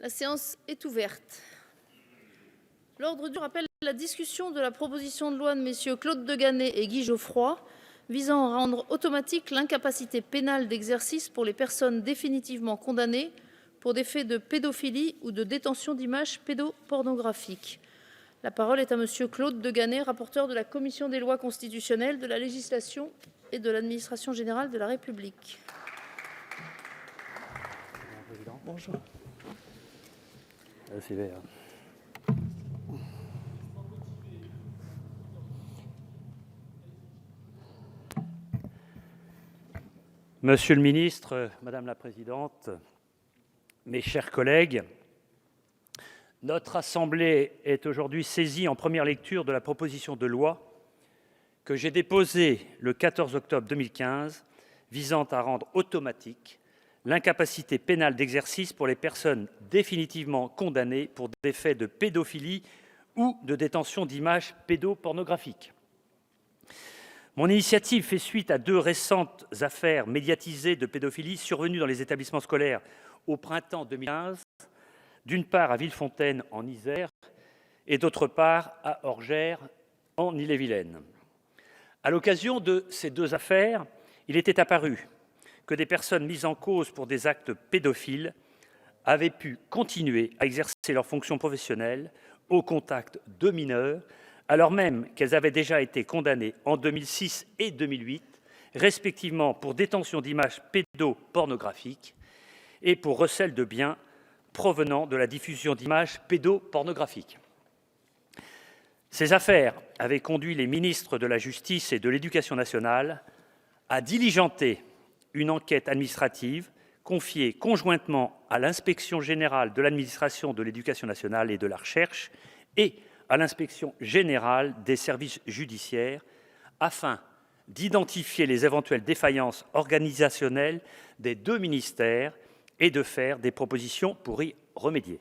La séance est ouverte. L'ordre du jour appelle la discussion de la proposition de loi de messieurs Claude Deganey et Guy Geoffroy visant à rendre automatique l'incapacité pénale d'exercice pour les personnes définitivement condamnées pour des faits de pédophilie ou de détention d'images pédopornographiques. La parole est à monsieur Claude Deganey, rapporteur de la commission des lois constitutionnelles, de la législation et de l'administration générale de la République. Bonjour. C'est vert. Monsieur le ministre, Madame la Présidente, mes chers collègues, notre Assemblée est aujourd'hui saisie en première lecture de la proposition de loi que j'ai déposée le 14 octobre 2015 visant à rendre automatique l'incapacité pénale d'exercice pour les personnes définitivement condamnées pour des faits de pédophilie ou de détention d'images pédopornographiques. Mon initiative fait suite à deux récentes affaires médiatisées de pédophilie survenues dans les établissements scolaires au printemps 2015, d'une part à Villefontaine en Isère et d'autre part à Orgères en Ille-et-Vilaine. À l'occasion de ces deux affaires, il était apparu que des personnes mises en cause pour des actes pédophiles avaient pu continuer à exercer leurs fonctions professionnelles au contact de mineurs, alors même qu'elles avaient déjà été condamnées en 2006 et 2008, respectivement pour détention d'images pédopornographiques et pour recel de biens provenant de la diffusion d'images pédopornographiques. Ces affaires avaient conduit les ministres de la Justice et de l'Éducation nationale à diligenter une enquête administrative confiée conjointement à l'Inspection générale de l'administration de l'Éducation nationale et de la recherche et à l'Inspection générale des services judiciaires afin d'identifier les éventuelles défaillances organisationnelles des deux ministères et de faire des propositions pour y remédier.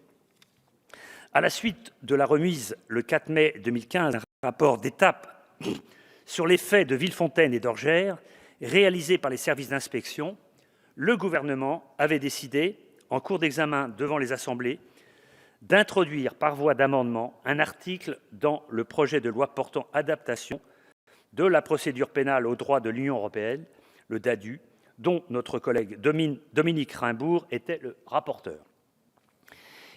À la suite de la remise, le 4 mai 2015, d'un rapport d'étape sur les faits de Villefontaine et d'Orgères, réalisé par les services d'inspection, le gouvernement avait décidé, en cours d'examen devant les assemblées, d'introduire par voie d'amendement un article dans le projet de loi portant adaptation de la procédure pénale au droit de l'Union européenne, le DADU, dont notre collègue Dominique Raimbourg était le rapporteur.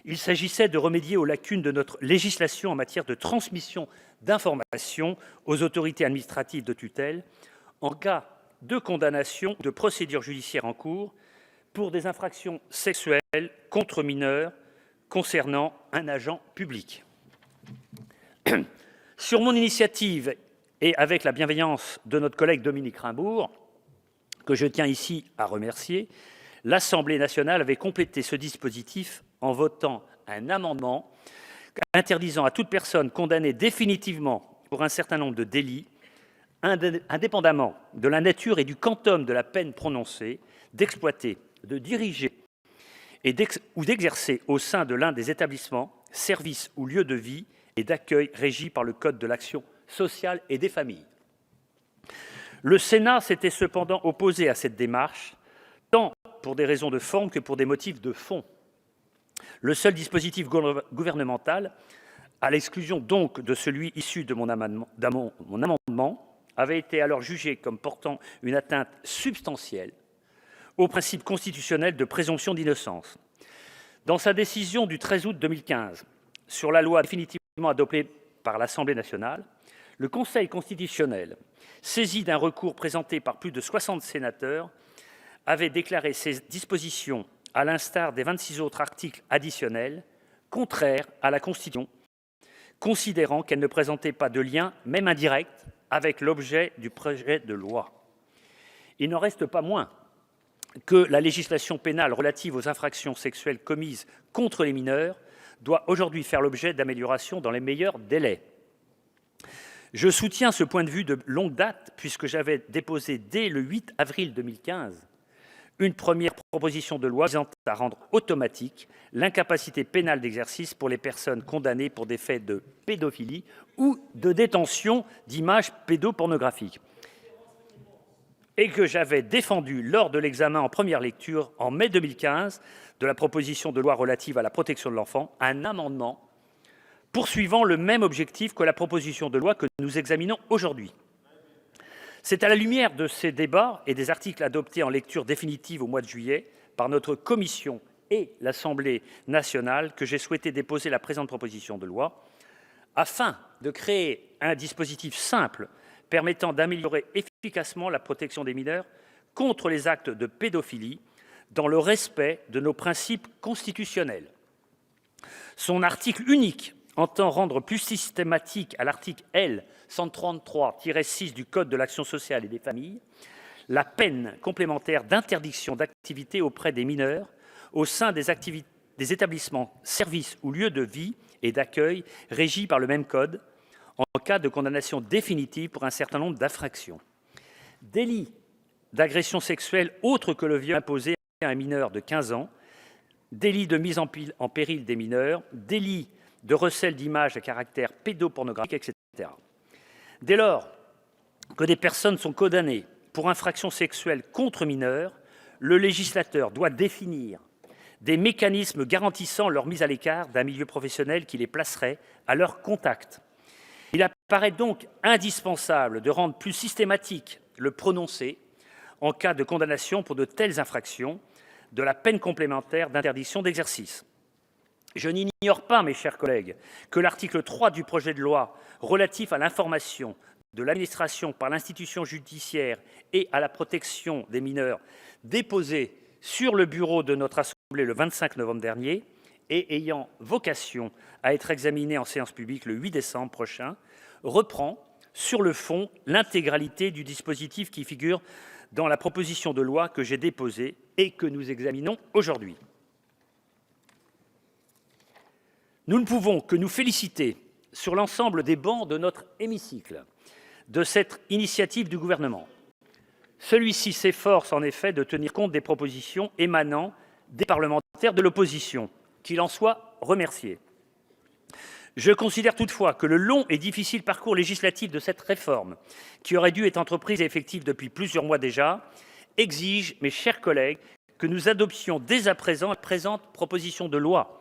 Il s'agissait de remédier aux lacunes de notre législation en matière de transmission d'informations aux autorités administratives de tutelle en cas de condamnation de procédures judiciaires en cours pour des infractions sexuelles contre mineurs concernant un agent public. Sur mon initiative et avec la bienveillance de notre collègue Dominique Raimbourg, que je tiens ici à remercier, l'Assemblée nationale avait complété ce dispositif en votant un amendement interdisant à toute personne condamnée définitivement pour un certain nombre de délits, indépendamment de la nature et du quantum de la peine prononcée, d'exploiter, de diriger ou d'exercer au sein de l'un des établissements, services ou lieux de vie et d'accueil régis par le Code de l'action sociale et des familles. Le Sénat s'était cependant opposé à cette démarche, tant pour des raisons de forme que pour des motifs de fond. Le seul dispositif gouvernemental, à l'exclusion donc de celui issu de mon amendement, avait été alors jugé comme portant une atteinte substantielle au principe constitutionnel de présomption d'innocence. Dans sa décision du 13 août 2015 sur la loi définitivement adoptée par l'Assemblée nationale, le Conseil constitutionnel, saisi d'un recours présenté par plus de 60 sénateurs, avait déclaré ces dispositions, à l'instar des 26 autres articles additionnels, contraires à la Constitution, considérant qu'elles ne présentaient pas de lien, même indirect, avec l'objet du projet de loi. Il n'en reste pas moins que la législation pénale relative aux infractions sexuelles commises contre les mineurs doit aujourd'hui faire l'objet d'améliorations dans les meilleurs délais. Je soutiens ce point de vue de longue date puisque j'avais déposé dès le 8 avril 2015 une première proposition de loi visant à rendre automatique l'incapacité pénale d'exercice pour les personnes condamnées pour des faits de pédophilie ou de détention d'images pédopornographiques. et que j'avais défendu lors de l'examen en première lecture en mai 2015 de la proposition de loi relative à la protection de l'enfant, un amendement poursuivant le même objectif que la proposition de loi que nous examinons aujourd'hui. C'est à la lumière de ces débats et des articles adoptés en lecture définitive au mois de juillet par notre commission et l'Assemblée nationale que j'ai souhaité déposer la présente proposition de loi, afin de créer un dispositif simple permettant d'améliorer efficacement la protection des mineurs contre les actes de pédophilie dans le respect de nos principes constitutionnels. Son article unique entend rendre plus systématique à l'article L. 133-6 du Code de l'action sociale et des familles la peine complémentaire d'interdiction d'activité auprès des mineurs au sein des établissements, services ou lieux de vie et d'accueil régis par le même code en cas de condamnation définitive pour un certain nombre d'infractions. Délit d'agression sexuelle autre que le viol imposé à un mineur de 15 ans, délit de mise en péril des mineurs, délit de recel d'images à caractère pédopornographique, etc. Dès lors que des personnes sont condamnées pour infraction sexuelle contre mineurs, le législateur doit définir des mécanismes garantissant leur mise à l'écart d'un milieu professionnel qui les placerait à leur contact. Il apparaît donc indispensable de rendre plus systématique le prononcé, en cas de condamnation pour de telles infractions, de la peine complémentaire d'interdiction d'exercice. Je n'ignore pas, mes chers collègues, que l'article 3 du projet de loi relatif à l'information de l'administration par l'institution judiciaire et à la protection des mineurs, déposé sur le bureau de notre Assemblée le 25 novembre dernier et ayant vocation à être examiné en séance publique le 8 décembre prochain, reprend sur le fond l'intégralité du dispositif qui figure dans la proposition de loi que j'ai déposée et que nous examinons aujourd'hui. Nous ne pouvons que nous féliciter sur l'ensemble des bancs de notre hémicycle de cette initiative du gouvernement. Celui-ci s'efforce en effet de tenir compte des propositions émanant des parlementaires de l'opposition, qu'il en soit remercié. Je considère toutefois que le long et difficile parcours législatif de cette réforme, qui aurait dû être entreprise et effective depuis plusieurs mois déjà, exige, mes chers collègues, que nous adoptions dès à présent la présente proposition de loi,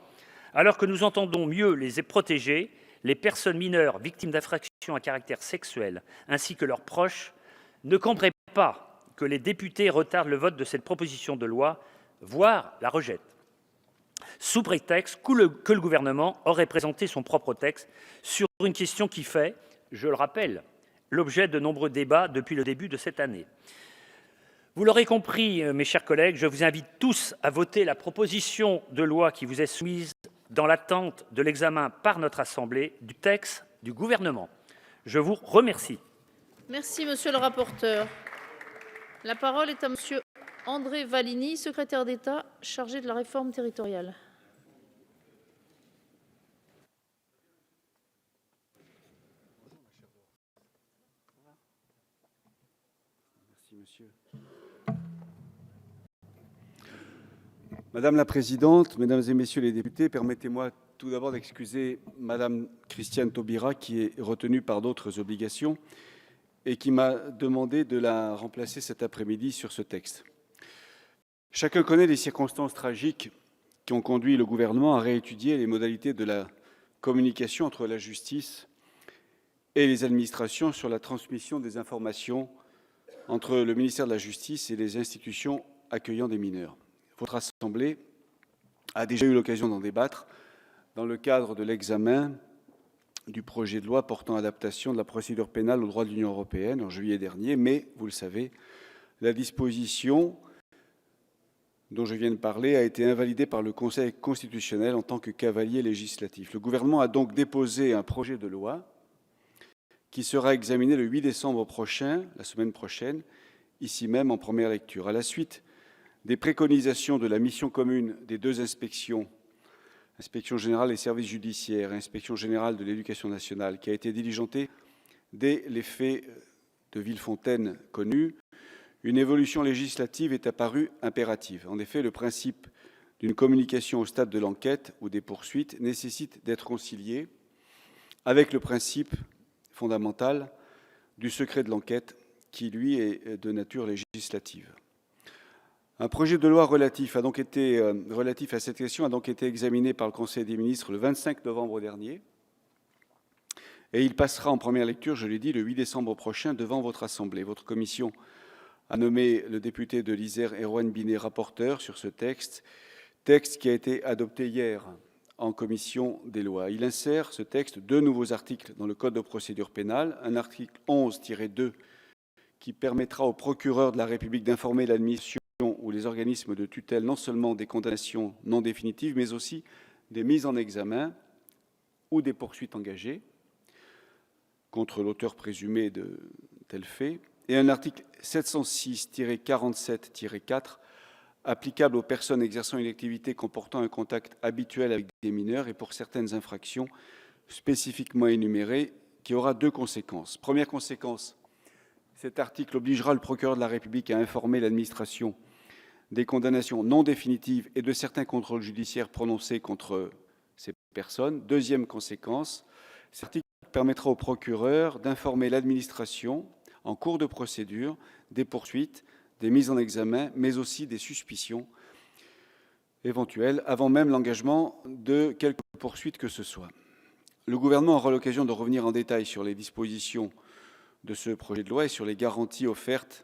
alors que nous entendons mieux les protéger, les personnes mineures victimes d'infractions à caractère sexuel, ainsi que leurs proches, ne comprendraient pas que les députés retardent le vote de cette proposition de loi, voire la rejettent, sous prétexte que le gouvernement aurait présenté son propre texte sur une question qui fait, je le rappelle, l'objet de nombreux débats depuis le début de cette année. Vous l'aurez compris, mes chers collègues, je vous invite tous à voter la proposition de loi qui vous est soumise dans l'attente de l'examen par notre Assemblée du texte du gouvernement. Je vous remercie. Merci, monsieur le rapporteur. La parole est à monsieur André Vallini, secrétaire d'État chargé de la réforme territoriale. Merci, monsieur. Madame la présidente, mesdames et messieurs les députés, permettez-moi tout d'abord d'excuser madame Christiane Taubira qui est retenue par d'autres obligations et qui m'a demandé de la remplacer cet après-midi sur ce texte. Chacun connaît les circonstances tragiques qui ont conduit le gouvernement à réétudier les modalités de la communication entre la justice et les administrations sur la transmission des informations entre le ministère de la Justice et les institutions accueillant des mineurs. Votre Assemblée a déjà eu l'occasion d'en débattre dans le cadre de l'examen du projet de loi portant adaptation de la procédure pénale au droit de l'Union européenne en juillet dernier, mais, vous le savez, la disposition dont je viens de parler a été invalidée par le Conseil constitutionnel en tant que cavalier législatif. Le gouvernement a donc déposé un projet de loi qui sera examiné le 8 décembre prochain, la semaine prochaine, ici même en première lecture. À la suite des préconisations de la mission commune des deux inspections, Inspection générale des services judiciaires et Inspection générale de l'éducation nationale, qui a été diligentée dès les faits de Villefontaine connus, une évolution législative est apparue impérative. En effet, le principe d'une communication au stade de l'enquête ou des poursuites nécessite d'être concilié avec le principe fondamental du secret de l'enquête qui, lui, est de nature législative. Un projet de loi relatif à cette question a donc été examiné par le Conseil des ministres le 25 novembre dernier et il passera en première lecture, je l'ai dit, le 8 décembre prochain devant votre Assemblée. Votre commission a nommé le député de l'Isère, Erwan Binet, rapporteur sur ce texte qui a été adopté hier en commission des lois. Il insère, ce texte, 2 nouveaux articles dans le Code de procédure pénale, un article 11-2 qui permettra au procureur de la République d'informer l'administration ou les organismes de tutelle non seulement des condamnations non définitives, mais aussi des mises en examen ou des poursuites engagées contre l'auteur présumé de tels faits, et un article 706-47-4 applicable aux personnes exerçant une activité comportant un contact habituel avec des mineurs et pour certaines infractions spécifiquement énumérées, qui aura 2 conséquences. Première conséquence, cet article obligera le procureur de la République à informer l'administration des condamnations non définitives et de certains contrôles judiciaires prononcés contre ces personnes. Deuxième conséquence, cet article permettra au procureur d'informer l'administration en cours de procédure des poursuites, des mises en examen, mais aussi des suspicions éventuelles, avant même l'engagement de quelque poursuite que ce soit. Le gouvernement aura l'occasion de revenir en détail sur les dispositions de ce projet de loi et sur les garanties offertes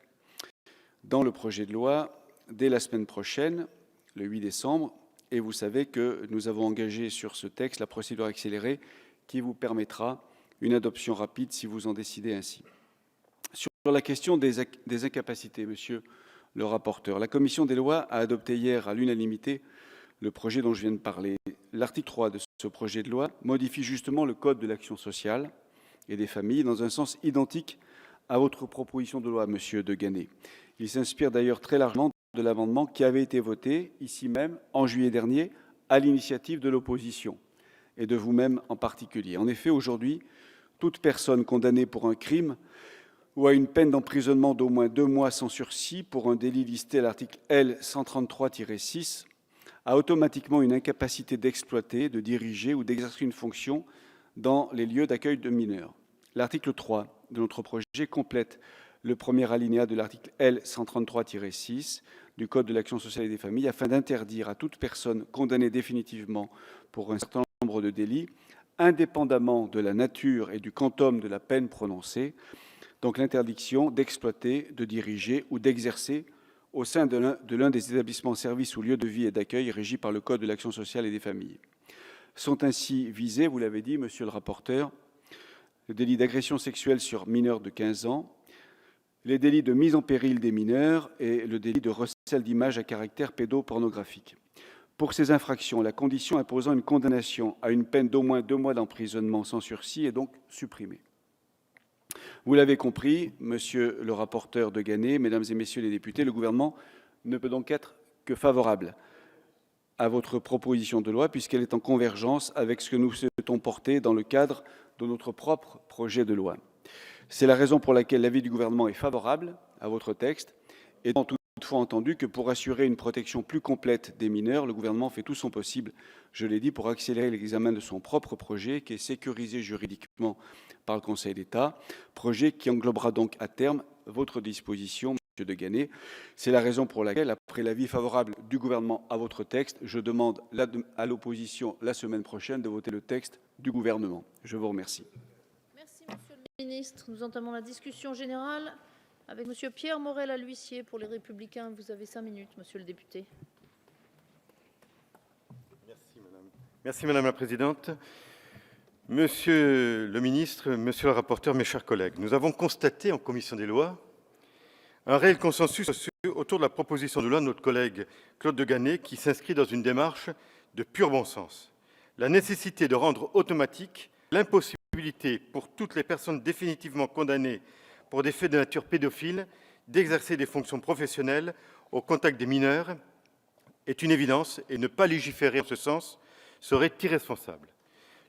dans le projet de loi dès la semaine prochaine, le 8 décembre, et vous savez que nous avons engagé sur ce texte la procédure accélérée qui vous permettra une adoption rapide si vous en décidez ainsi. Sur la question des incapacités, monsieur le rapporteur, la commission des lois a adopté hier à l'unanimité le projet dont je viens de parler. L'article 3 de ce projet de loi modifie justement le Code de l'action sociale et des familles dans un sens identique à votre proposition de loi, monsieur De Ganay. Il s'inspire d'ailleurs très largement de l'amendement qui avait été voté ici même en juillet dernier à l'initiative de l'opposition et de vous-même en particulier. En effet, aujourd'hui, toute personne condamnée pour un crime ou à une peine d'emprisonnement d'au moins 2 mois sans sursis pour un délit listé à l'article L. 133-6 a automatiquement une incapacité d'exploiter, de diriger ou d'exercer une fonction dans les lieux d'accueil de mineurs. L'article 3 de notre projet complète le premier alinéa de l'article L. 133-6 du Code de l'action sociale et des familles afin d'interdire à toute personne condamnée définitivement pour un certain nombre de délits, indépendamment de la nature et du quantum de la peine prononcée, donc l'interdiction d'exploiter, de diriger ou d'exercer au sein de l'un des établissements, services ou lieux de vie et d'accueil régis par le Code de l'action sociale et des familles. Sont ainsi visés, vous l'avez dit, monsieur le rapporteur, le délit d'agression sexuelle sur mineurs de 15 ans, les délits de mise en péril des mineurs et le délit de recel d'images à caractère pédopornographique. Pour ces infractions, la condition imposant une condamnation à une peine d'au moins 2 mois d'emprisonnement sans sursis est donc supprimée. Vous l'avez compris, monsieur le rapporteur De Ganay, mesdames et messieurs les députés, le gouvernement ne peut donc être que favorable à votre proposition de loi puisqu'elle est en convergence avec ce que nous souhaitons porter dans le cadre de notre propre projet de loi. C'est la raison pour laquelle l'avis du gouvernement est favorable à votre texte, étant toutefois entendu que pour assurer une protection plus complète des mineurs, le gouvernement fait tout son possible, je l'ai dit, pour accélérer l'examen de son propre projet qui est sécurisé juridiquement par le Conseil d'État, projet qui englobera donc à terme votre disposition, monsieur De Ganay. C'est la raison pour laquelle, après l'avis favorable du gouvernement à votre texte, je demande à l'opposition la semaine prochaine de voter le texte du gouvernement. Je vous remercie. Merci, monsieur le ministre. Nous entamons la discussion générale avec monsieur Pierre Morel à l'huissier pour les Républicains. Vous avez 5 minutes, monsieur le député. Merci, madame la présidente. Monsieur le ministre, monsieur le rapporteur, mes chers collègues, nous avons constaté en commission des lois un réel consensus autour de la proposition de loi de notre collègue Claude De Ganay qui s'inscrit dans une démarche de pur bon sens. La nécessité de rendre automatique l'impossibilité pour toutes les personnes définitivement condamnées pour des faits de nature pédophile d'exercer des fonctions professionnelles au contact des mineurs est une évidence et ne pas légiférer en ce sens serait irresponsable.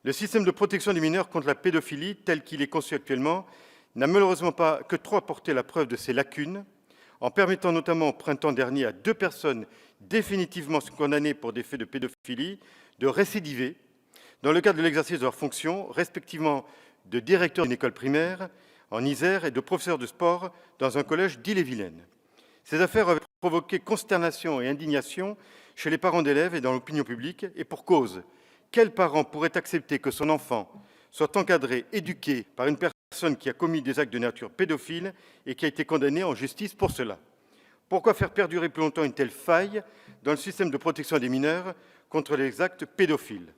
Le système de protection des mineurs contre la pédophilie, tel qu'il est conçu actuellement, n'a malheureusement pas que trop apporté la preuve de ses lacunes, en permettant notamment au printemps dernier à 2 personnes définitivement condamnées pour des faits de pédophilie de récidiver dans le cadre de l'exercice de leurs fonctions, respectivement de directeur d'une école primaire, en Isère et de professeur de sport dans un collège d'Ille-et-Vilaine. Ces affaires avaient provoqué consternation et indignation chez les parents d'élèves et dans l'opinion publique, et pour cause. Quel parent pourrait accepter que son enfant soit encadré, éduqué par une personne qui a commis des actes de nature pédophile et qui a été condamnée en justice pour cela? Pourquoi faire perdurer plus longtemps une telle faille dans le système de protection des mineurs contre les actes pédophiles?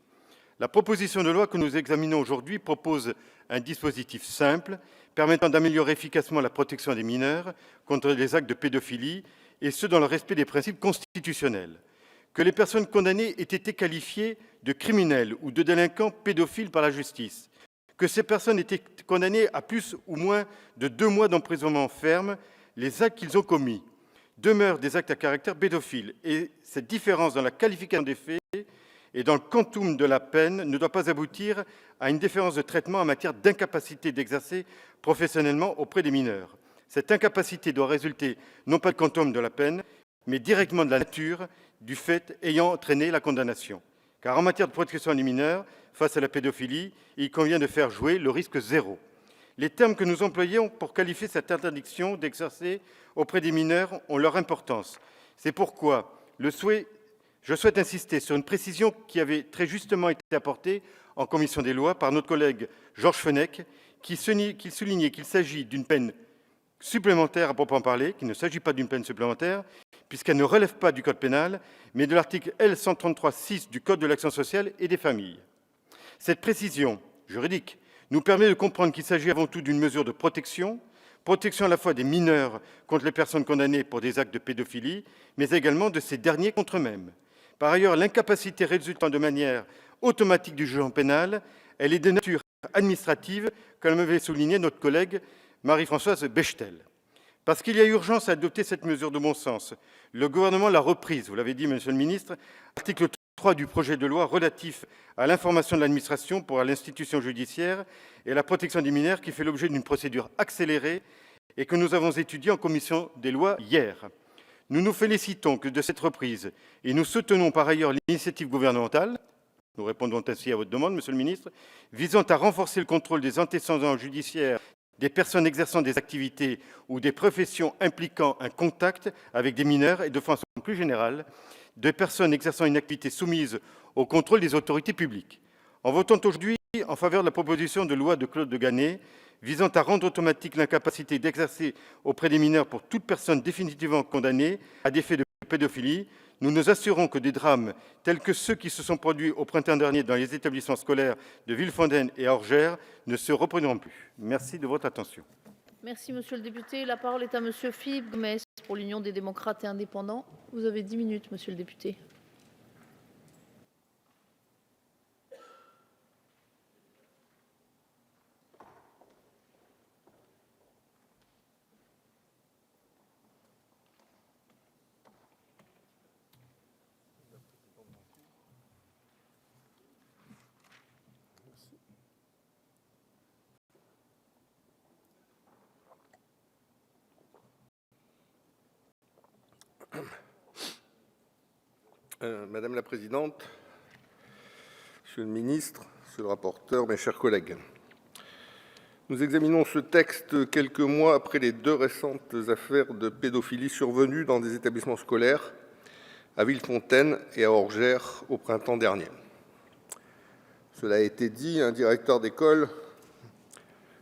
La proposition de loi que nous examinons aujourd'hui propose un dispositif simple permettant d'améliorer efficacement la protection des mineurs contre les actes de pédophilie, et ce dans le respect des principes constitutionnels. Que les personnes condamnées aient été qualifiées de criminels ou de délinquants pédophiles par la justice, que ces personnes étaient condamnées à plus ou moins de 2 mois d'emprisonnement ferme, les actes qu'ils ont commis demeurent des actes à caractère pédophile, et cette différence dans la qualification des faits et dans le quantum de la peine ne doit pas aboutir à une différence de traitement en matière d'incapacité d'exercer professionnellement auprès des mineurs. Cette incapacité doit résulter non pas du quantum de la peine, mais directement de la nature du fait ayant entraîné la condamnation. Car en matière de protection des mineurs, face à la pédophilie, il convient de faire jouer le risque zéro. Les termes que nous employons pour qualifier cette interdiction d'exercer auprès des mineurs ont leur importance. C'est pourquoi je souhaite insister sur une précision qui avait très justement été apportée en commission des lois par notre collègue Georges Fenech, qui soulignait qu'il s'agit d'une peine supplémentaire à proprement parler, qu'il ne s'agit pas d'une peine supplémentaire, puisqu'elle ne relève pas du Code pénal, mais de l'article L. 133-6 du Code de l'action sociale et des familles. Cette précision juridique nous permet de comprendre qu'il s'agit avant tout d'une mesure de protection à la fois des mineurs contre les personnes condamnées pour des actes de pédophilie, mais également de ces derniers contre eux-mêmes. Par ailleurs, l'incapacité résultant de manière automatique du jugement pénal, elle est de nature administrative, comme m'avait souligné notre collègue Marie-Françoise Bechtel. Parce qu'il y a urgence à adopter cette mesure de bon sens, le gouvernement l'a reprise, vous l'avez dit, monsieur le ministre, article 3 du projet de loi relatif à l'information de l'administration pour l'institution judiciaire et la protection des mineurs, qui fait l'objet d'une procédure accélérée et que nous avons étudiée en commission des lois hier. Nous nous félicitons de cette reprise et nous soutenons par ailleurs l'initiative gouvernementale, nous répondons ainsi à votre demande, monsieur le ministre, visant à renforcer le contrôle des antécédents judiciaires des personnes exerçant des activités ou des professions impliquant un contact avec des mineurs et, de façon plus générale, de personnes exerçant une activité soumise au contrôle des autorités publiques. En votant aujourd'hui en faveur de la proposition de loi de Claude de Ganay visant à rendre automatique l'incapacité d'exercer auprès des mineurs pour toute personne définitivement condamnée à des faits de pédophilie, nous nous assurons que des drames tels que ceux qui se sont produits au printemps dernier dans les établissements scolaires de Villefontaine et Orgères ne se reproduiront plus. Merci de votre attention. Merci, monsieur le député. La parole est à monsieur Philippe Gomes pour l'Union des démocrates et indépendants. Vous avez 10 minutes, monsieur le député. Madame la présidente, monsieur le ministre, monsieur le rapporteur, mes chers collègues, nous examinons ce texte quelques mois après les 2 récentes affaires de pédophilie survenues dans des établissements scolaires à Villefontaine et à Orgères au printemps dernier. Cela a été dit, un directeur d'école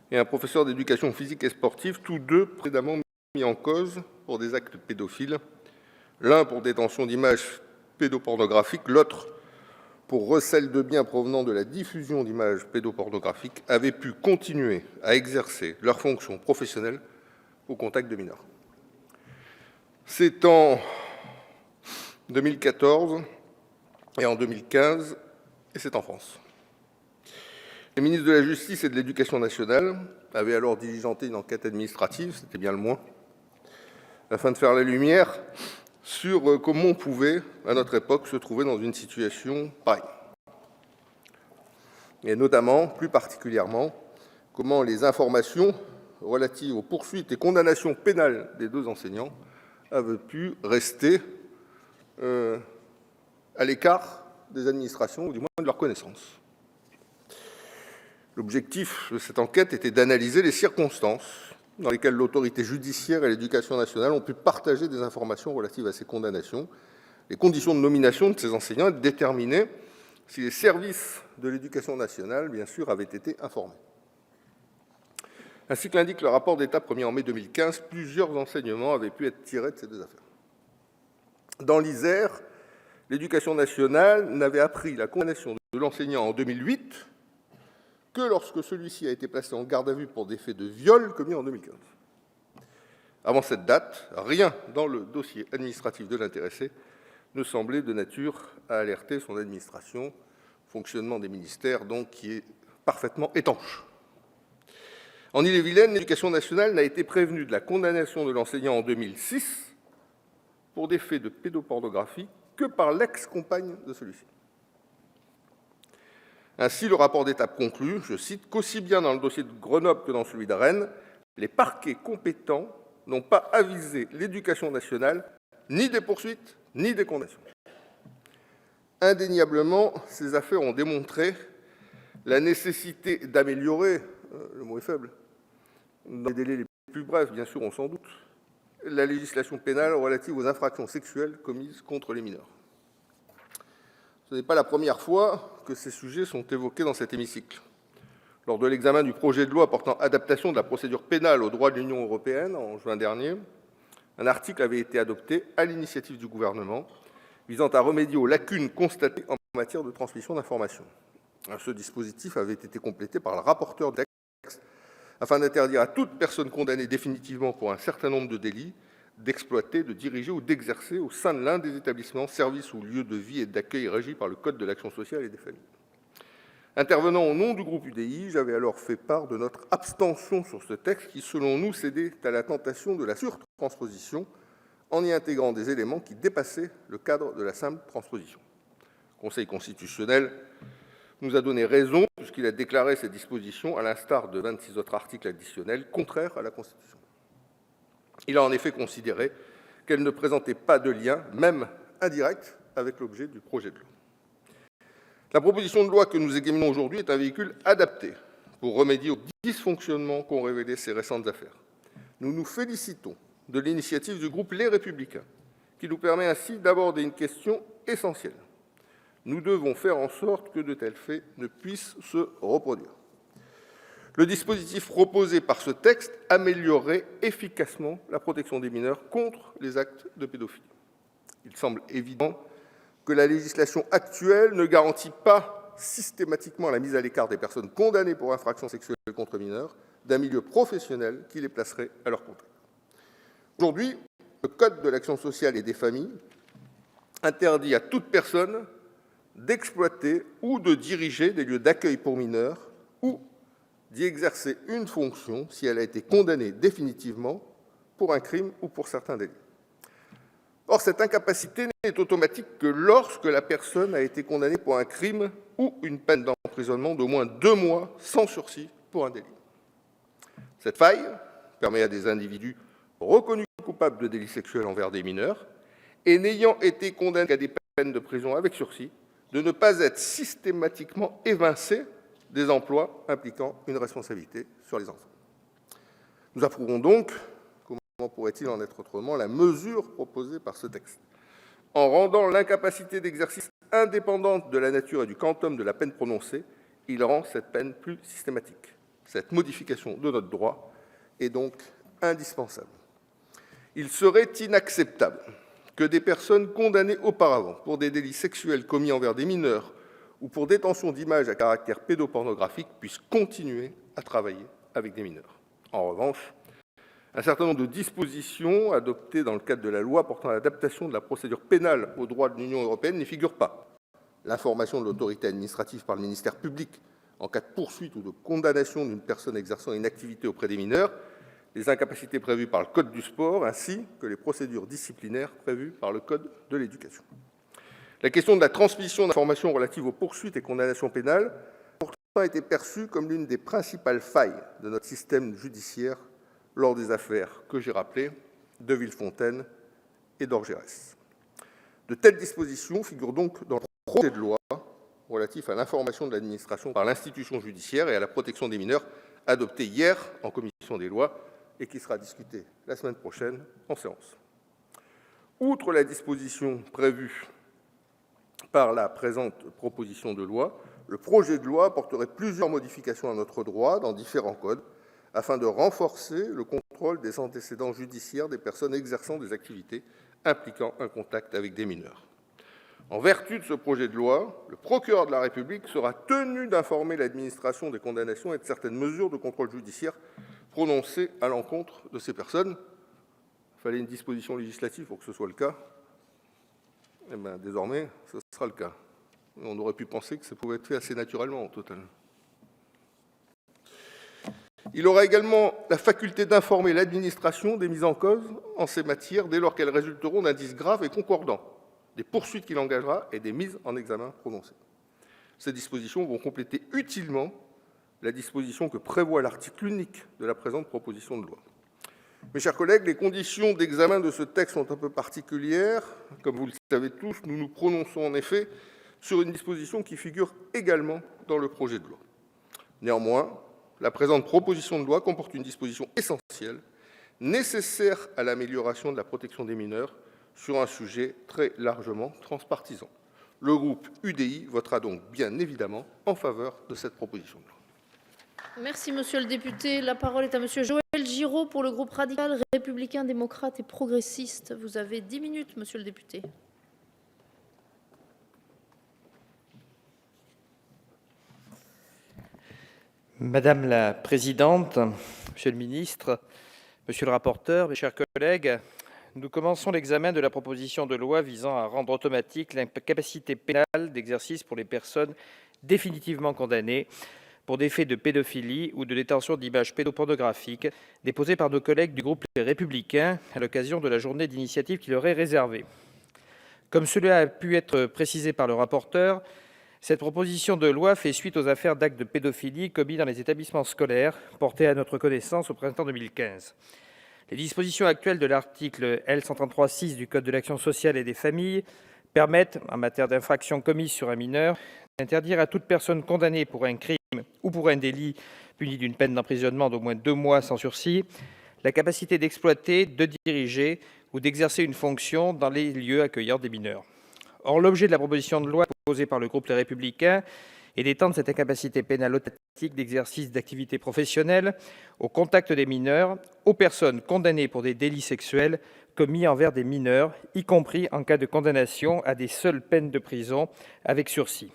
et un professeur d'éducation physique et sportive, tous deux précédemment mis en cause pour des actes pédophiles, l'un pour détention d'images pédopornographiques, l'autre pour recel de biens provenant de la diffusion d'images pédopornographiques, avaient pu continuer à exercer leurs fonctions professionnelles au contact de mineurs. C'est en 2014 et en 2015, et c'est en France. Les ministres de la Justice et de l'Éducation nationale avaient alors diligenté une enquête administrative, c'était bien le moins, afin de faire la lumière sur comment on pouvait, à notre époque, se trouver dans une situation pareille. Et notamment, plus particulièrement, comment les informations relatives aux poursuites et condamnations pénales des 2 enseignants avaient pu rester à l'écart des administrations, ou du moins de leur connaissance. L'objectif de cette enquête était d'analyser les circonstances dans lesquelles l'autorité judiciaire et l'Éducation nationale ont pu partager des informations relatives à ces condamnations, les conditions de nomination de ces enseignants et de déterminer si les services de l'Éducation nationale, bien sûr, avaient été informés. Ainsi que l'indique le rapport d'étape remis en mai 2015, plusieurs enseignements avaient pu être tirés de ces deux affaires. Dans l'Isère, l'Éducation nationale n'avait appris la condamnation de l'enseignant en 2008 que lorsque celui-ci a été placé en garde à vue pour des faits de viol commis en 2015. Avant cette date, rien dans le dossier administratif de l'intéressé ne semblait de nature à alerter son administration, fonctionnement des ministères donc qui est parfaitement étanche. En Ille-et-Vilaine, l'Éducation nationale n'a été prévenue de la condamnation de l'enseignant en 2006 pour des faits de pédopornographie que par l'ex-compagne de celui-ci. Ainsi, le rapport d'étape conclut, je cite, qu'aussi bien dans le dossier de Grenoble que dans celui de Rennes, les parquets compétents n'ont pas avisé l'Éducation nationale ni des poursuites, ni des condamnations. Indéniablement, ces affaires ont démontré la nécessité d'améliorer, le mot est faible, dans les délais les plus brefs, bien sûr, on s'en doute, la législation pénale relative aux infractions sexuelles commises contre les mineurs. Ce n'est pas la première fois que ces sujets sont évoqués dans cet hémicycle. Lors de l'examen du projet de loi portant adaptation de la procédure pénale au droit de l'Union européenne en juin dernier, un article avait été adopté à l'initiative du gouvernement visant à remédier aux lacunes constatées en matière de transmission d'informations. Ce dispositif avait été complété par le rapporteur du texte afin d'interdire à toute personne condamnée définitivement pour un certain nombre de délits d'exploiter, de diriger ou d'exercer au sein de l'un des établissements, services ou lieux de vie et d'accueil régis par le Code de l'action sociale et des familles. Intervenant au nom du groupe UDI, j'avais alors fait part de notre abstention sur ce texte qui, selon nous, cédait à la tentation de la surtransposition en y intégrant des éléments qui dépassaient le cadre de la simple transposition. Le Conseil constitutionnel nous a donné raison puisqu'il a déclaré ces dispositions, à l'instar de 26 autres articles additionnels, contraires à la Constitution. Il a en effet considéré qu'elles ne présentaient pas de lien, même indirect, avec l'objet du projet de loi. La proposition de loi que nous examinons aujourd'hui est un véhicule adapté pour remédier aux dysfonctionnements qu'ont révélés ces récentes affaires. Nous nous félicitons de l'initiative du groupe Les Républicains, qui nous permet ainsi d'aborder une question essentielle. Nous devons faire en sorte que de tels faits ne puissent se reproduire. Le dispositif proposé par ce texte améliorerait efficacement la protection des mineurs contre les actes de pédophilie. Il semble évident que la législation actuelle ne garantit pas systématiquement la mise à l'écart des personnes condamnées pour infractions sexuelles contre mineurs d'un milieu professionnel qui les placerait à leur contact. Aujourd'hui, le Code de l'action sociale et des familles interdit à toute personne d'exploiter ou de diriger des lieux d'accueil pour mineurs ou d'y exercer une fonction si elle a été condamnée définitivement pour un crime ou pour certains délits. Or, cette incapacité n'est automatique que lorsque la personne a été condamnée pour un crime ou une peine d'emprisonnement d'au moins 2 mois sans sursis pour un délit. Cette faille permet à des individus reconnus coupables de délits sexuels envers des mineurs et n'ayant été condamnés qu'à des peines de prison avec sursis de ne pas être systématiquement évincés des emplois impliquant une responsabilité sur les enfants. Nous approuvons donc, comment pourrait-il en être autrement, la mesure proposée par ce texte. En rendant l'incapacité d'exercice indépendante de la nature et du quantum de la peine prononcée, il rend cette peine plus systématique. Cette modification de notre droit est donc indispensable. Il serait inacceptable que des personnes condamnées auparavant pour des délits sexuels commis envers des mineurs ou pour détention d'images à caractère pédopornographique puissent continuer à travailler avec des mineurs. En revanche, un certain nombre de dispositions adoptées dans le cadre de la loi portant à l'adaptation de la procédure pénale au droit de l'Union européenne n'y figurent pas. L'information de l'autorité administrative par le ministère public en cas de poursuite ou de condamnation d'une personne exerçant une activité auprès des mineurs, les incapacités prévues par le Code du sport, ainsi que les procédures disciplinaires prévues par le Code de l'éducation. La question de la transmission d'informations relatives aux poursuites et condamnations pénales a pourtant été perçue comme l'une des principales failles de notre système judiciaire lors des affaires que j'ai rappelées de Villefontaine et d'Orgérès. De telles dispositions figurent donc dans le projet de loi relatif à l'information de l'administration par l'institution judiciaire et à la protection des mineurs, adopté hier en commission des lois et qui sera discuté la semaine prochaine en séance. Outre la disposition prévue par la présente proposition de loi, le projet de loi apporterait plusieurs modifications à notre droit dans différents codes afin de renforcer le contrôle des antécédents judiciaires des personnes exerçant des activités impliquant un contact avec des mineurs. En vertu de ce projet de loi, le procureur de la République sera tenu d'informer l'administration des condamnations et de certaines mesures de contrôle judiciaire prononcées à l'encontre de ces personnes. Il fallait une disposition législative pour que ce soit le cas. Eh bien, désormais, ce sera le cas. On aurait pu penser que ça pouvait être fait assez naturellement, au total. Il aura également la faculté d'informer l'administration des mises en cause en ces matières dès lors qu'elles résulteront d'indices graves et concordants, des poursuites qu'il engagera et des mises en examen prononcées. Ces dispositions vont compléter utilement la disposition que prévoit l'article unique de la présente proposition de loi. Mes chers collègues, les conditions d'examen de ce texte sont un peu particulières. Comme vous le savez tous, nous nous prononçons en effet sur une disposition qui figure également dans le projet de loi. Néanmoins, la présente proposition de loi comporte une disposition essentielle, nécessaire à l'amélioration de la protection des mineurs sur un sujet très largement transpartisan. Le groupe UDI votera donc bien évidemment en faveur de cette proposition de loi. Merci, monsieur le député. La parole est à monsieur Joël Giraud pour le groupe radical, républicain, démocrate et progressiste. Vous avez 10 minutes, monsieur le député. Madame la présidente, monsieur le ministre, monsieur le rapporteur, mes chers collègues, nous commençons l'examen de la proposition de loi visant à rendre automatique l'incapacité pénale d'exercice pour les personnes définitivement condamnées pour des faits de pédophilie ou de détention d'images pédopornographiques déposés par nos collègues du groupe Les Républicains à l'occasion de la journée d'initiative qui leur est réservée. Comme cela a pu être précisé par le rapporteur, cette proposition de loi fait suite aux affaires d'actes de pédophilie commis dans les établissements scolaires portés à notre connaissance au printemps 2015. Les dispositions actuelles de l'article L. 133-6 du Code de l'action sociale et des familles permettent, en matière d'infraction commise sur un mineur, d'interdire à toute personne condamnée pour un crime ou pour un délit puni d'une peine d'emprisonnement d'au moins 2 mois sans sursis, la capacité d'exploiter, de diriger ou d'exercer une fonction dans les lieux accueillant des mineurs. Or, l'objet de la proposition de loi proposée par le groupe Les Républicains est d'étendre cette incapacité pénale automatique d'exercice d'activité professionnelle au contact des mineurs aux personnes condamnées pour des délits sexuels commis envers des mineurs, y compris en cas de condamnation à des seules peines de prison avec sursis,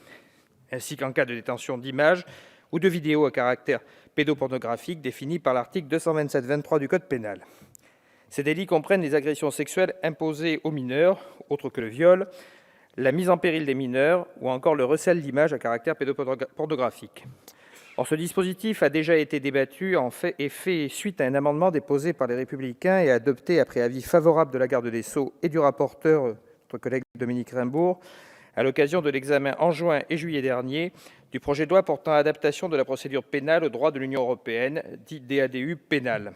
ainsi qu'en cas de détention d'images ou de vidéos à caractère pédopornographique définis par l'article 227-23 du Code pénal. Ces délits comprennent les agressions sexuelles imposées aux mineurs, autres que le viol, la mise en péril des mineurs ou encore le recel d'images à caractère pédopornographique. Or, ce dispositif a déjà été débattu et fait suite à un amendement déposé par les Républicains et adopté après avis favorable de la garde des Sceaux et du rapporteur, notre collègue Dominique Raimbourg, à l'occasion de l'examen en juin et juillet dernier du projet de loi portant adaptation de la procédure pénale au droit de l'Union européenne, dit DADU pénal.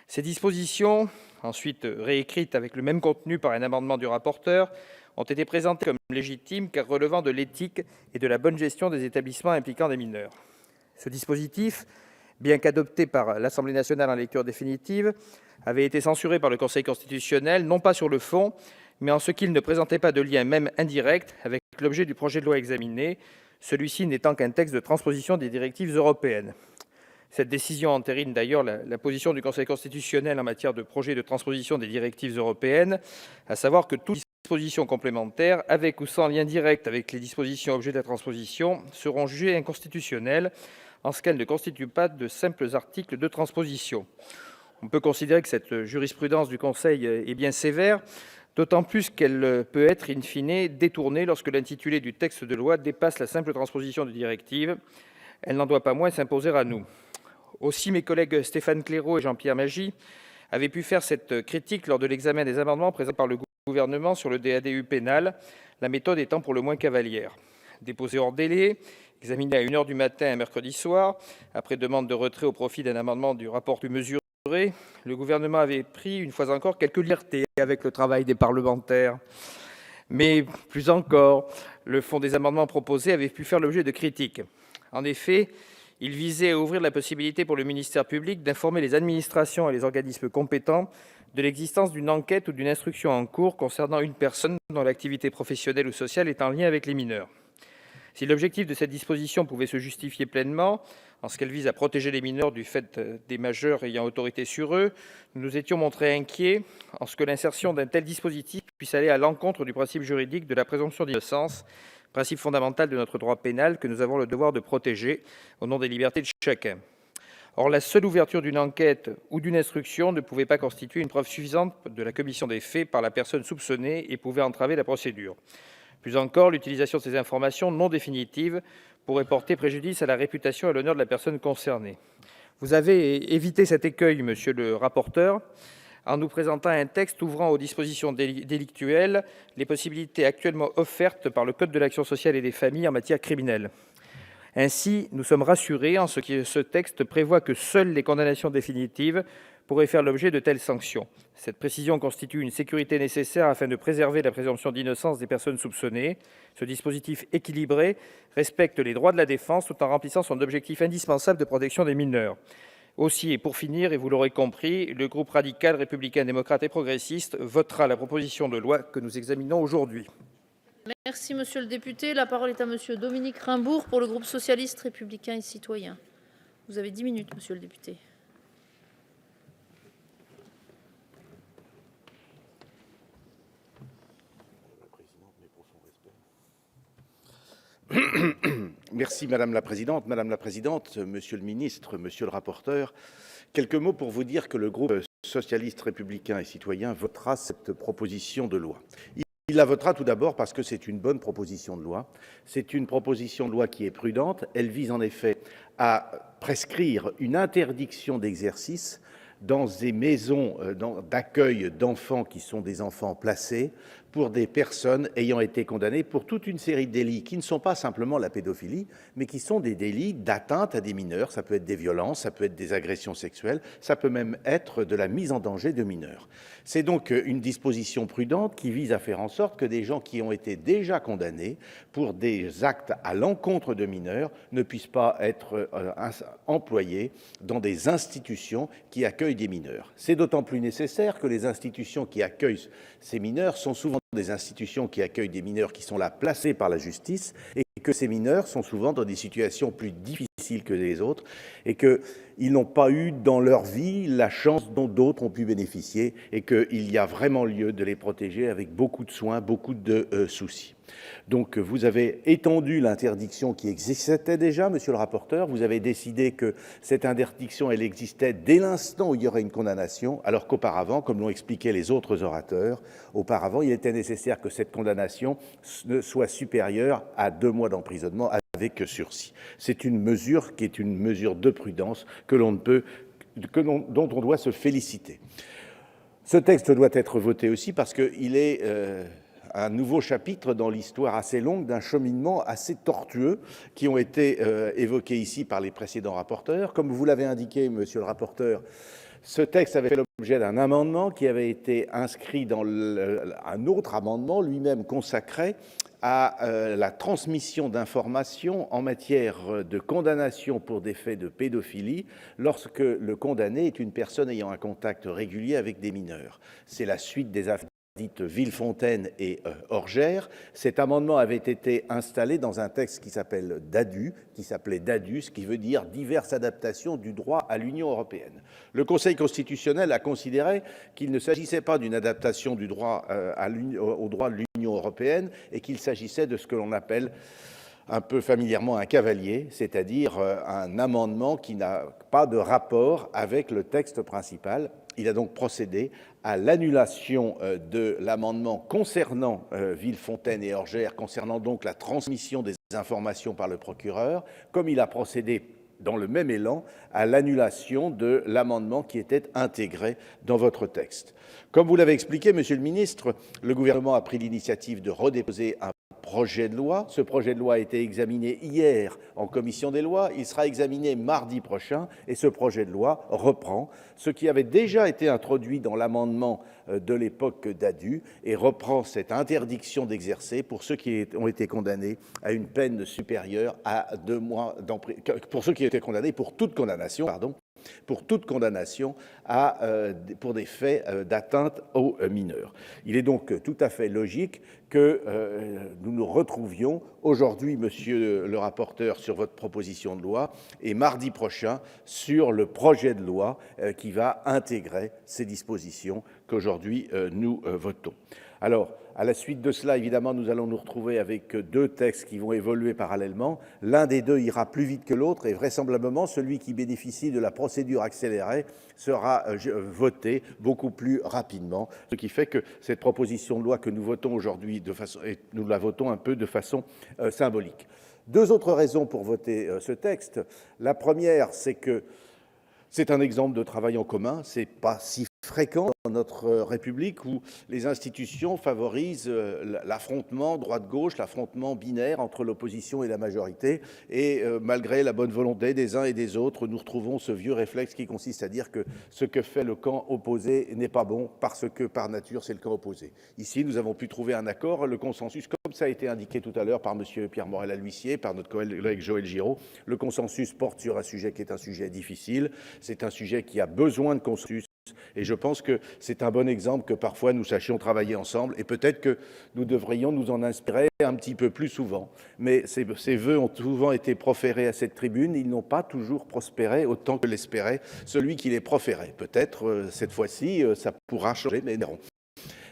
Ces dispositions, ensuite réécrites avec le même contenu par un amendement du rapporteur, ont été présentées comme légitimes car relevant de l'éthique et de la bonne gestion des établissements impliquant des mineurs. Ce dispositif, bien qu'adopté par l'Assemblée nationale en lecture définitive, avait été censuré par le Conseil constitutionnel, non pas sur le fond, mais en ce qu'il ne présentait pas de lien, même indirect, avec l'objet du projet de loi examiné, celui-ci n'étant qu'un texte de transposition des directives européennes. Cette décision entérine d'ailleurs la position du Conseil constitutionnel en matière de projet de transposition des directives européennes, à savoir que toutes dispositions complémentaires, avec ou sans lien direct avec les dispositions objets de la transposition, seront jugées inconstitutionnelles en ce qu'elles ne constituent pas de simples articles de transposition. On peut considérer que cette jurisprudence du Conseil est bien sévère, d'autant plus qu'elle peut être, in fine, détournée lorsque l'intitulé du texte de loi dépasse la simple transposition de directive. Elle n'en doit pas moins s'imposer à nous. Aussi, mes collègues Stéphane Claireau et Jean-Pierre Magy avaient pu faire cette critique lors de l'examen des amendements présentés par le gouvernement sur le DADU pénal, la méthode étant pour le moins cavalière. Déposé hors délai, examiné à 1h du matin un mercredi soir, après demande de retrait au profit d'un amendement du rapport plus mesuré, le gouvernement avait pris, une fois encore, quelques libertés avec le travail des parlementaires. Mais plus encore, le fond des amendements proposés avait pu faire l'objet de critiques. En effet, il visait à ouvrir la possibilité pour le ministère public d'informer les administrations et les organismes compétents de l'existence d'une enquête ou d'une instruction en cours concernant une personne dont l'activité professionnelle ou sociale est en lien avec les mineurs. Si l'objectif de cette disposition pouvait se justifier pleinement, en ce qu'elle vise à protéger les mineurs du fait des majeurs ayant autorité sur eux, nous nous étions montrés inquiets en ce que l'insertion d'un tel dispositif puisse aller à l'encontre du principe juridique de la présomption d'innocence, principe fondamental de notre droit pénal que nous avons le devoir de protéger au nom des libertés de chacun. Or, la seule ouverture d'une enquête ou d'une instruction ne pouvait pas constituer une preuve suffisante de la commission des faits par la personne soupçonnée et pouvait entraver la procédure. Plus encore, l'utilisation de ces informations non définitives pourrait porter préjudice à la réputation et à l'honneur de la personne concernée. Vous avez évité cet écueil, monsieur le rapporteur, en nous présentant un texte ouvrant aux dispositions délictuelles les possibilités actuellement offertes par le Code de l'action sociale et des familles en matière criminelle. Ainsi, nous sommes rassurés en ce que ce texte prévoit que seules les condamnations définitives pourraient faire l'objet de telles sanctions. Cette précision constitue une sécurité nécessaire afin de préserver la présomption d'innocence des personnes soupçonnées. Ce dispositif équilibré respecte les droits de la défense tout en remplissant son objectif indispensable de protection des mineurs. Aussi, et pour finir, et vous l'aurez compris, le groupe radical, républicain, démocrate et progressiste votera la proposition de loi que nous examinons aujourd'hui. Merci, monsieur le député. La parole est à monsieur Dominique Raimbourg pour le groupe socialiste, républicain et citoyen. Vous avez 10 minutes, monsieur le député. Merci Madame la Présidente. Madame la Présidente, Monsieur le Ministre, Monsieur le rapporteur, quelques mots pour vous dire que le groupe socialiste, républicain et citoyen votera cette proposition de loi. Il la votera tout d'abord parce que c'est une bonne proposition de loi. C'est une proposition de loi qui est prudente. Elle vise en effet à prescrire une interdiction d'exercice dans des maisons d'accueil d'enfants qui sont des enfants placés pour des personnes ayant été condamnées pour toute une série de délits qui ne sont pas simplement la pédophilie, mais qui sont des délits d'atteinte à des mineurs. Ça peut être des violences, ça peut être des agressions sexuelles, ça peut même être de la mise en danger de mineurs. C'est donc une disposition prudente qui vise à faire en sorte que des gens qui ont été déjà condamnés pour des actes à l'encontre de mineurs ne puissent pas être employés dans des institutions qui accueillent des mineurs. C'est d'autant plus nécessaire que les institutions qui accueillent ces mineurs sont souvent des institutions qui accueillent des mineurs qui sont là placés par la justice et que ces mineurs sont souvent dans des situations plus difficiles que les autres et qu'ils n'ont pas eu dans leur vie la chance dont d'autres ont pu bénéficier et qu'il y a vraiment lieu de les protéger avec beaucoup de soins, beaucoup de soucis. Donc vous avez étendu l'interdiction qui existait déjà, monsieur le rapporteur. Vous avez décidé que cette interdiction, elle existait dès l'instant où il y aurait une condamnation, alors qu'auparavant, comme l'ont expliqué les autres orateurs, auparavant, il était nécessaire que cette condamnation soit supérieure à 2 mois d'emprisonnement avec sursis. C'est une mesure qui est une mesure de prudence dont on doit se féliciter. Ce texte doit être voté aussi parce qu'il est un nouveau chapitre dans l'histoire assez longue d'un cheminement assez tortueux qui ont été évoqués ici par les précédents rapporteurs. Comme vous l'avez indiqué, monsieur le rapporteur, ce texte avait fait l'objet d'un amendement qui avait été inscrit dans un autre amendement, lui-même consacré à la transmission d'informations en matière de condamnation pour des faits de pédophilie lorsque le condamné est une personne ayant un contact régulier avec des mineurs. C'est la suite des affaires dites Villefontaine et Orgère. Cet amendement avait été installé dans un texte qui s'appelait DADU, ce qui veut dire diverses adaptations du droit à l'Union européenne. Le Conseil constitutionnel a considéré qu'il ne s'agissait pas d'une adaptation du droit au droit de l'Union européenne et qu'il s'agissait de ce que l'on appelle un peu familièrement un cavalier, c'est-à-dire un amendement qui n'a pas de rapport avec le texte principal. Il a donc procédé à l'annulation de l'amendement concernant Villefontaine et Orgère, concernant donc la transmission des informations par le procureur, comme il a procédé dans le même élan à l'annulation de l'amendement qui était intégré dans votre texte. Comme vous l'avez expliqué, monsieur le ministre, le gouvernement a pris l'initiative de redéposer un projet de loi. Ce projet de loi a été examiné hier en commission des lois. Il sera examiné mardi prochain et ce projet de loi reprend ce qui avait déjà été introduit dans l'amendement de l'époque d'Adu et reprend cette interdiction d'exercer pour ceux qui ont été condamnés à une peine supérieure à 2 mois d'emprisonnement, pour ceux qui ont été condamnés pour toute condamnation, pour des faits d'atteinte aux mineurs. Il est donc tout à fait logique que nous nous retrouvions aujourd'hui, monsieur le rapporteur, sur votre proposition de loi et mardi prochain sur le projet de loi qui va intégrer ces dispositions qu'aujourd'hui nous votons. Alors, à la suite de cela, évidemment, nous allons nous retrouver avec 2 textes qui vont évoluer parallèlement. L'un des 2 ira plus vite que l'autre et vraisemblablement, celui qui bénéficie de la procédure accélérée sera voté beaucoup plus rapidement, ce qui fait que cette proposition de loi que nous votons aujourd'hui, nous la votons un peu de façon symbolique. 2 autres raisons pour voter ce texte. La première, c'est que c'est un exemple de travail en commun. C'est pas si fréquent dans notre République où les institutions favorisent l'affrontement droite-gauche, l'affrontement binaire entre l'opposition et la majorité. Et malgré la bonne volonté des uns et des autres, nous retrouvons ce vieux réflexe qui consiste à dire que ce que fait le camp opposé n'est pas bon parce que par nature c'est le camp opposé. Ici, nous avons pu trouver un accord, le consensus, comme ça a été indiqué tout à l'heure par M. Pierre Morel-A-L'Huissier, par notre collègue Joël Giraud. Le consensus porte sur un sujet qui est un sujet difficile, c'est un sujet qui a besoin de consensus. Et je pense que c'est un bon exemple que parfois nous sachions travailler ensemble et peut-être que nous devrions nous en inspirer un petit peu plus souvent. Mais ces vœux ont souvent été proférés à cette tribune, ils n'ont pas toujours prospéré autant que l'espérait celui qui les proférait. Peut-être cette fois-ci ça pourra changer, mais non.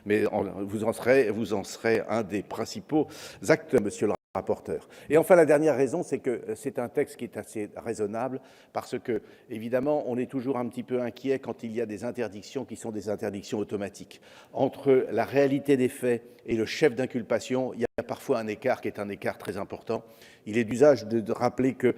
Mais vous en serez un des principaux acteurs, monsieur le rapporteur. Et enfin, la dernière raison, c'est que c'est un texte qui est assez raisonnable parce que, évidemment, on est toujours un petit peu inquiet quand il y a des interdictions qui sont des interdictions automatiques. Entre la réalité des faits et le chef d'inculpation, il y a parfois un écart qui est un écart très important. Il est d'usage de rappeler que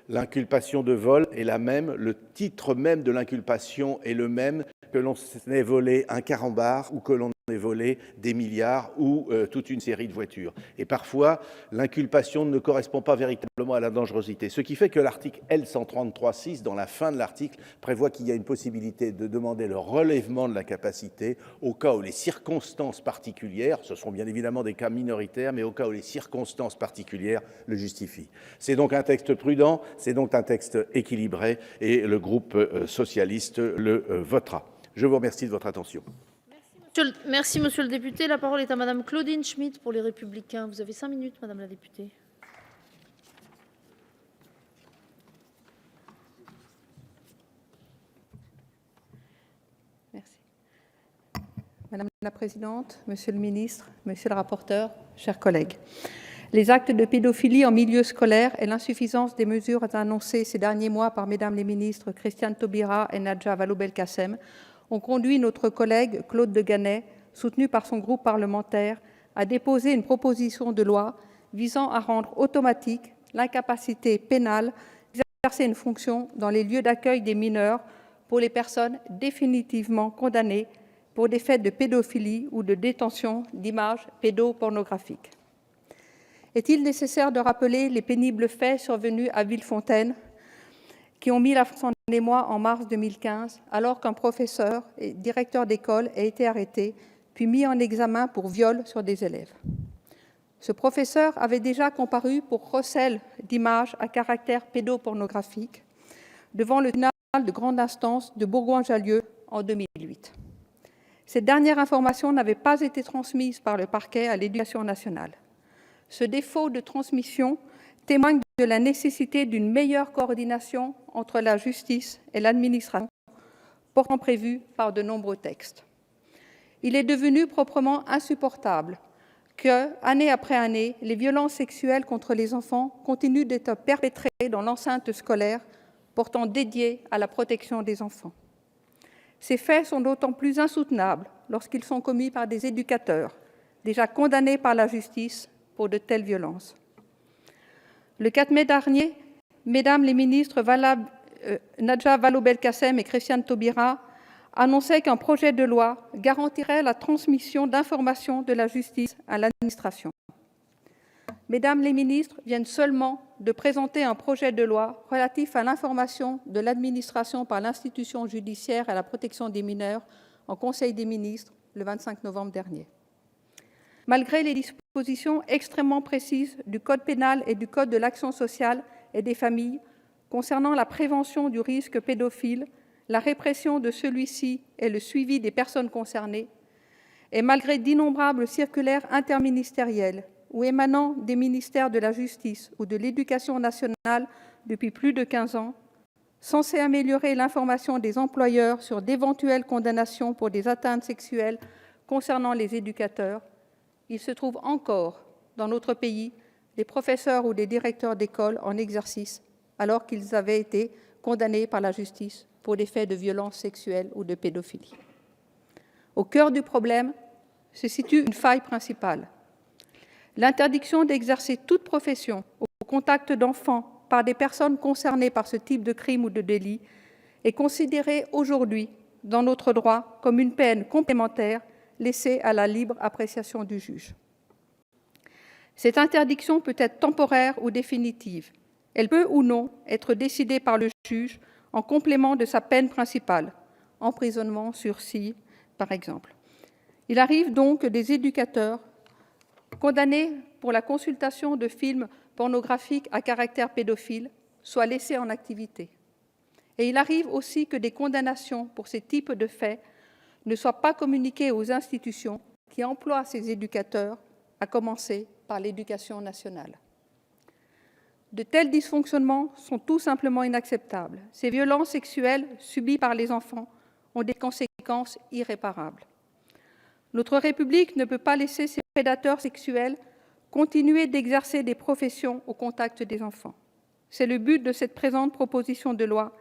l'inculpation de vol est la même, le titre même de l'inculpation est le même, que l'on ait volé un carambar ou que l'on ait volé des milliards ou toute une série de voitures. Et parfois, l'inculpation ne correspond pas véritablement à la dangerosité. Ce qui fait que l'article L133.6, dans la fin de l'article, prévoit qu'il y a une possibilité de demander le relèvement de la capacité au cas où les circonstances particulières, ce sont bien évidemment des cas minoritaires, mais au cas où les circonstances particulières le justifient. C'est donc un texte prudent, c'est donc un texte équilibré et le groupe socialiste le votera. Je vous remercie de votre attention. Merci, monsieur le député. La parole est à madame Claudine Schmitt pour les Républicains. Vous avez 5 minutes, madame la députée. Merci. Madame la présidente, monsieur le ministre, monsieur le rapporteur, chers collègues. Les actes de pédophilie en milieu scolaire et l'insuffisance des mesures annoncées ces derniers mois par mesdames les ministres Christiane Taubira et Nadja Vallaud-Belkacem ont conduit notre collègue Claude de Ganay, soutenu par son groupe parlementaire, à déposer une proposition de loi visant à rendre automatique l'incapacité pénale d'exercer une fonction dans les lieux d'accueil des mineurs pour les personnes définitivement condamnées pour des faits de pédophilie ou de détention d'images pédopornographiques. Est-il nécessaire de rappeler les pénibles faits survenus à Villefontaine qui ont mis la France en émoi en mars 2015, alors qu'un professeur et directeur d'école a été arrêté, puis mis en examen pour viol sur des élèves. Ce professeur avait déjà comparu pour recel d'images à caractère pédopornographique devant le tribunal de grande instance de Bourgoin-Jallieu en 2008. Cette dernière information n'avait pas été transmise par le parquet à l'Éducation nationale. Ce défaut de transmission témoigne de la nécessité d'une meilleure coordination entre la justice et l'administration, pourtant prévue par de nombreux textes. Il est devenu proprement insupportable que, année après année, les violences sexuelles contre les enfants continuent d'être perpétrées dans l'enceinte scolaire, pourtant dédiée à la protection des enfants. Ces faits sont d'autant plus insoutenables lorsqu'ils sont commis par des éducateurs, déjà condamnés par la justice pour de telles violences. Le 4 mai dernier, mesdames les ministres Nadja Vallaud-Belkacem et Christiane Taubira annonçaient qu'un projet de loi garantirait la transmission d'informations de la justice à l'administration. Mesdames les ministres viennent seulement de présenter un projet de loi relatif à l'information de l'administration par l'institution judiciaire et à la protection des mineurs en Conseil des ministres le 25 novembre dernier. Malgré les dispositions extrêmement précises du Code pénal et du Code de l'action sociale et des familles concernant la prévention du risque pédophile, la répression de celui-ci et le suivi des personnes concernées, et malgré d'innombrables circulaires interministérielles ou émanant des ministères de la Justice ou de l'Éducation nationale depuis plus de 15 ans, censés améliorer l'information des employeurs sur d'éventuelles condamnations pour des atteintes sexuelles concernant les éducateurs, il se trouve encore dans notre pays des professeurs ou des directeurs d'école en exercice alors qu'ils avaient été condamnés par la justice pour des faits de violence sexuelle ou de pédophilie. Au cœur du problème se situe une faille principale. L'interdiction d'exercer toute profession au contact d'enfants par des personnes concernées par ce type de crime ou de délit est considérée aujourd'hui dans notre droit comme une peine complémentaire laissée à la libre appréciation du juge. Cette interdiction peut être temporaire ou définitive. Elle peut ou non être décidée par le juge en complément de sa peine principale, emprisonnement, sursis, par exemple. Il arrive donc que des éducateurs condamnés pour la consultation de films pornographiques à caractère pédophile soient laissés en activité. Et il arrive aussi que des condamnations pour ces types de faits ne soient pas communiquées aux institutions qui emploient ces éducateurs, à commencer par l'Éducation nationale. De tels dysfonctionnements sont tout simplement inacceptables. Ces violences sexuelles subies par les enfants ont des conséquences irréparables. Notre République ne peut pas laisser ces prédateurs sexuels continuer d'exercer des professions au contact des enfants. C'est le but de cette présente proposition de loi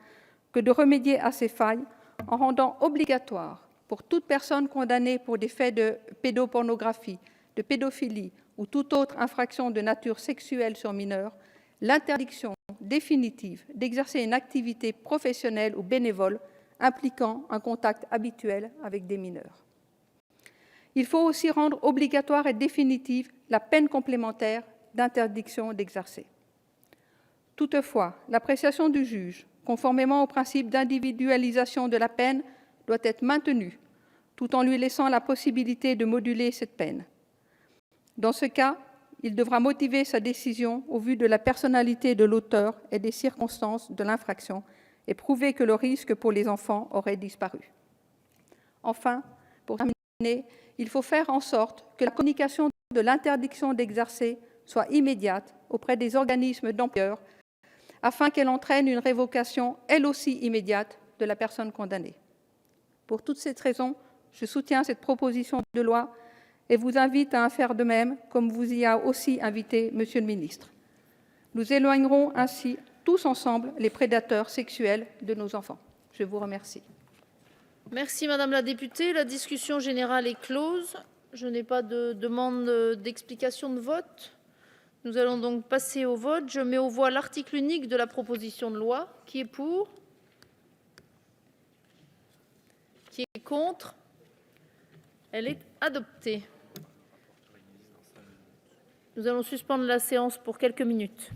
que de remédier à ces failles en rendant obligatoire pour toute personne condamnée pour des faits de pédopornographie, de pédophilie ou toute autre infraction de nature sexuelle sur mineurs, l'interdiction définitive d'exercer une activité professionnelle ou bénévole impliquant un contact habituel avec des mineurs. Il faut aussi rendre obligatoire et définitive la peine complémentaire d'interdiction d'exercer. Toutefois, l'appréciation du juge, conformément au principe d'individualisation de la peine, doit être maintenue, tout en lui laissant la possibilité de moduler cette peine. Dans ce cas, il devra motiver sa décision au vu de la personnalité de l'auteur et des circonstances de l'infraction et prouver que le risque pour les enfants aurait disparu. Enfin, pour terminer, il faut faire en sorte que la communication de l'interdiction d'exercer soit immédiate auprès des organismes d'employeurs afin qu'elle entraîne une révocation, elle aussi immédiate, de la personne condamnée. Pour toutes ces raisons, je soutiens cette proposition de loi et vous invite à en faire de même, comme vous y a aussi invité, Monsieur le ministre. Nous éloignerons ainsi tous ensemble les prédateurs sexuels de nos enfants. Je vous remercie. Merci Madame la députée. La discussion générale est close. Je n'ai pas de demande d'explication de vote. Nous allons donc passer au vote. Je mets aux voix l'article unique de la proposition de loi. Qui est pour? Qui est contre? Elle est adoptée. Nous allons suspendre la séance pour quelques minutes.